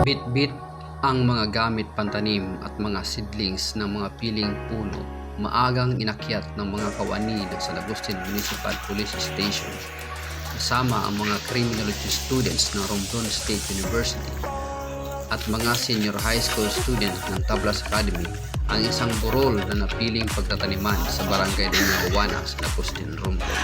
Bit-bit ang mga gamit pantanim at mga seedlings ng mga piling puno. Maagang inakyat ng mga kawani ng San Agustin Municipal Police Station kasama ang mga criminology students ng Romblon State University at mga senior high school students ng Tablas Academy ang isang burol na napiling pagtataniman sa barangay de Nyahuana, San Agustin, Romblon.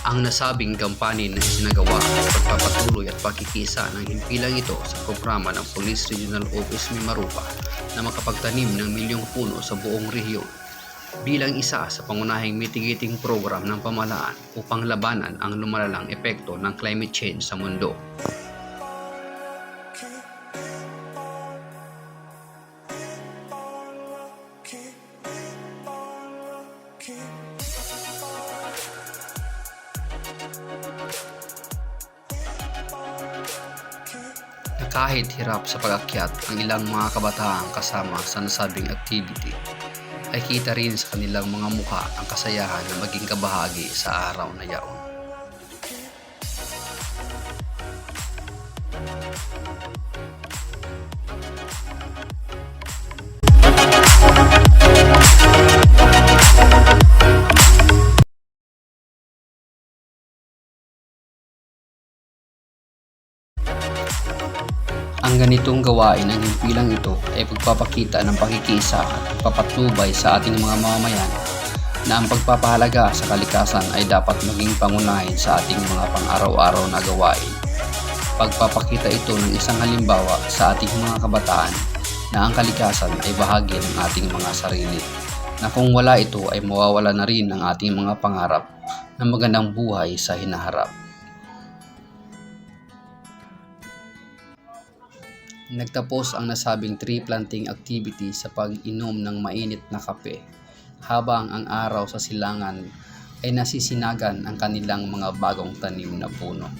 Ang nasabing gampanin na isinagawa ay pagpapatuloy at pakikisa ng himpilang ito sa programa ng Police Regional Office Mimaropa na makapagtanim ng milyong puno sa buong rehiyon bilang isa sa pangunahing mitigating program ng pamahalaan upang labanan ang lumalalang epekto ng climate change sa mundo. Na kahit hirap sa pag-akyat ang ilang mga kabataan kasama sa nasabing activity, ay kita rin sa kanilang mga mukha ang kasayahan na maging kabahagi sa araw na yaon. Ang ganitong gawain ng himpilang ito ay pagpapakita ng pakikisa at pagpapatnubay sa ating mga mamamayan na ang pagpapahalaga sa kalikasan ay dapat maging pangunahin sa ating mga pang-araw-araw na gawain. Pagpapakita ito ng isang halimbawa sa ating mga kabataan na ang kalikasan ay bahagi ng ating mga sarili, na kung wala ito ay mawawala na rin ang ating mga pangarap na magandang buhay sa hinaharap. Nagtapos ang nasabing tree planting activity sa pag-inom ng mainit na kape habang ang araw sa silangan ay nasisinagan ang kanilang mga bagong tanim na puno.